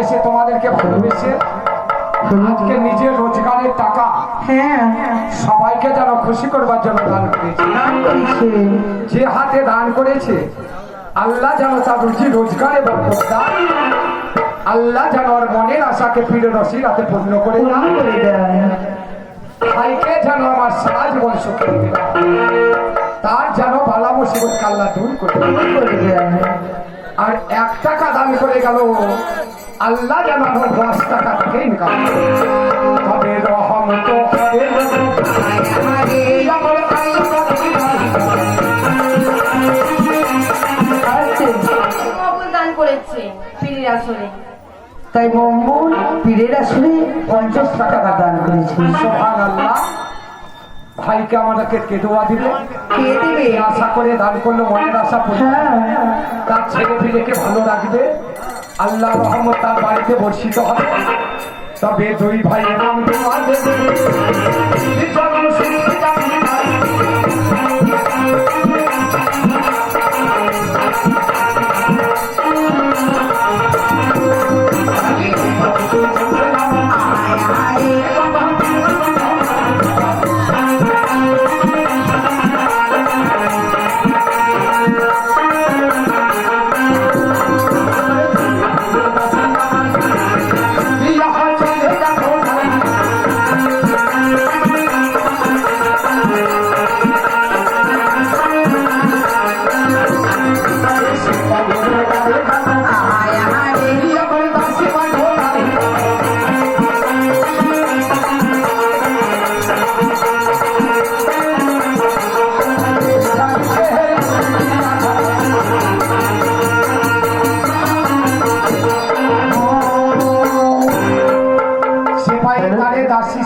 ভালোবেসে তোমাদেরকে ভালোবেসে আজকে নিজের রোজগারের টাকা সবাইকে যেন খুশি করবার জন্য দান করেছে। যে হাতে দান করেছে আল্লাহ যেন তার রুজি রোজগারে বরকত দান, আল্লাহ যেন ওর মনের আশাকে ফিরে রসির হাতে পূর্ণ করে দেয়। ভাইকে যেন আমার সারা জীবন সুখে রেখে দেয়, তার যেন বালা মুসিবত আল্লাহ দূর করে দেয়। আর 1 টাকা দান করে গেল আল্লাহ যেন আমার 10 টাকা থেকে ইনকাম করে। তবে রহম তো হবে দান করেছে পীরের আসরে। তাই মঙ্গল পীরের আসরে 50 টাকা দান করেছে। সুবহানাল্লাহ। ভাইকে আমাদেরকে কে দোয়া দিবে? কে দিবে? আশা করে দান করলো মনের আশা পূর্ণ, তার ছেলে ফিরেকে ভালো রাখবে, আল্লাহ রহমত তার বাড়িতে বর্ষিত হবে। তবে 2 ভাইয়ের নাম দোয়া দেবে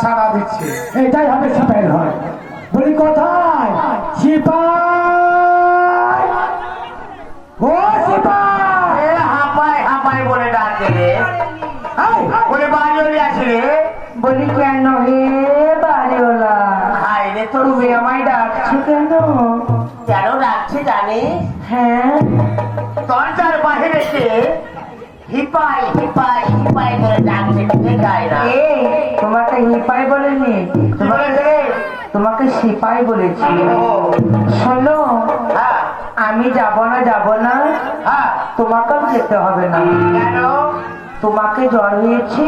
সারা দিচ্ছে। এটাই হবে সিপাহী হয়। বলি কোথায় সিপাহী? ও সিপাহী হাঁপাই হাঁপাই বলে ডাকে রে, বলে বাড়ি আসে রে। বলি কেন হে বাড়িওয়ালা, হাই রে তোর তুমি আমায় ডাকছো কেন? কেন ডাকছে জানিস? হ্যাঁ, দরজার বাহিরে সে হিপাই হিপাই হিপাই করে ডাকছে, গায় না। তোমাকে হিপাই বলেনি, তোমাকে সিপাই বলেছি। শোনো, আমি যাব না, তোমাকেও যেতে হবে না। কেন? তোমাকে জ্বর হয়েছে,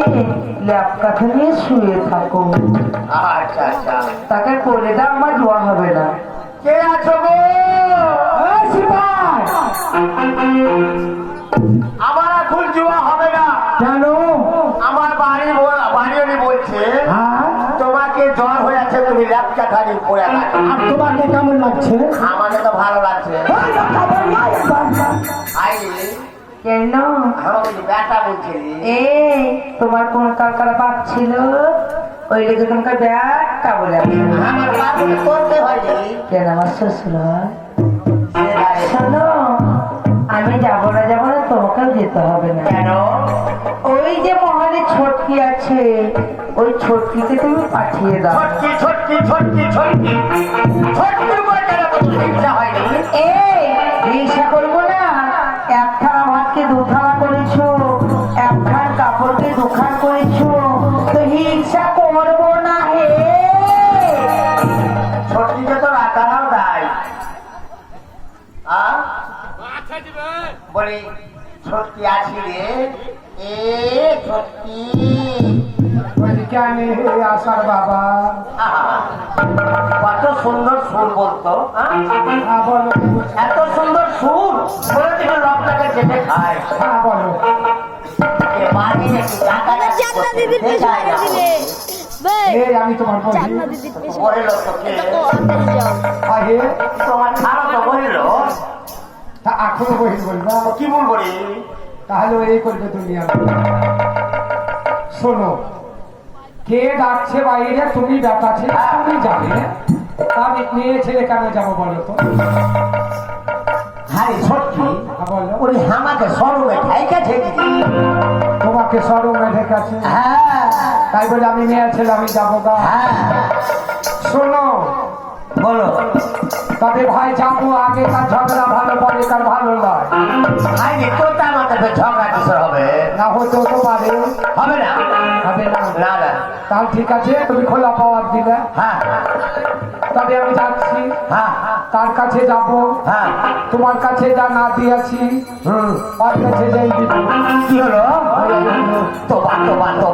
ল্যাপ কাঠে নিয়ে শুয়ে থাকো। আচ্ছা আচ্ছা, তাকে করে দাও, আমার জ্বর হবে না। কে আছো গো? আমার এখন জুয়া হবে না। কেন? আমার বাড়ি বলছে তোমাকে জ্বর হয়ে আছে, তুমি ল্যাপটা খালি পড়ে থাকো। আর তোমাকে কেমন লাগছে? আমাকে তো ভালো লাগছে। কেন? আমাকে ব্যাটা বলছে। তোমার কোন কালকারা বাপ ছিল, ওই লেগে তোমাকে ব্যাগটা বলে। আমার বাবুকে করতে হয়নি কেন? আমার শ্বশুর হয়। শোনো, আমি যাবো না, তোমাকেও যেতে হবে না। কেন? ওই যে মহলে ছটকি আছে, ওই ছটকিতে তুমি পাঠিয়ে দাও। ছটকি ছটকি ছটকি ছটকি ছটকি বলতে হিংসা হয়নি। হিংসা করবো না? 1 থালা ভাতকে 2 থালা করেছো, 1 খান কাপড়কে 2 খান করেছো, তো হিংসা করবো না হে? ছটকিকে তো রাতারাও দেয়। বলি ছটকি আছি রে, ছটকি আসার বাবা কত সুন্দর সুর বলতো। বলো এত সুন্দর সুর বলে লোকটাকে যেতে খায়। বলো আমি তোমার তোমার খারাপ তো বলিল, এখনো বহিল বলবা কি বলবো রে? তাহলে এই করবে দুনিয়া। শোনো, কে ডাকছে বাইরে, তুমি ডাকাছে তুমি যাবে, আমি মেয়ে ছেলে কেন যাবো বলো তো? হারে ছটকি বলো, ওই আমাকে সরমে ঠেকেছে। তোমাকে সরমে ঢেকেছে? হ্যাঁ, তাই বলে আমি মেয়ে ছেলে আমি যাবো গা? হ্যাঁ। শোনো, বলো তবে ভাই যাবো, আগেকার ঝগড়া ভালো, পরেকার ভালো নয়। ভাই তো তার মধ্যে ঝগড়া কিসের হবে? না হতেও তো পারে। হবে না, হবে না? না না। তাহলে ঠিক আছে, তুমি খোলা পাওয়ার দিলে। হ্যাঁ তবে আমি যাচ্ছি, হ্যাঁ তার কাছে যাব, হ্যাঁ। তোমার কাছে যা না দিয়েছি ওর কাছে যাই দিব। কি হলো? তোমার তোমার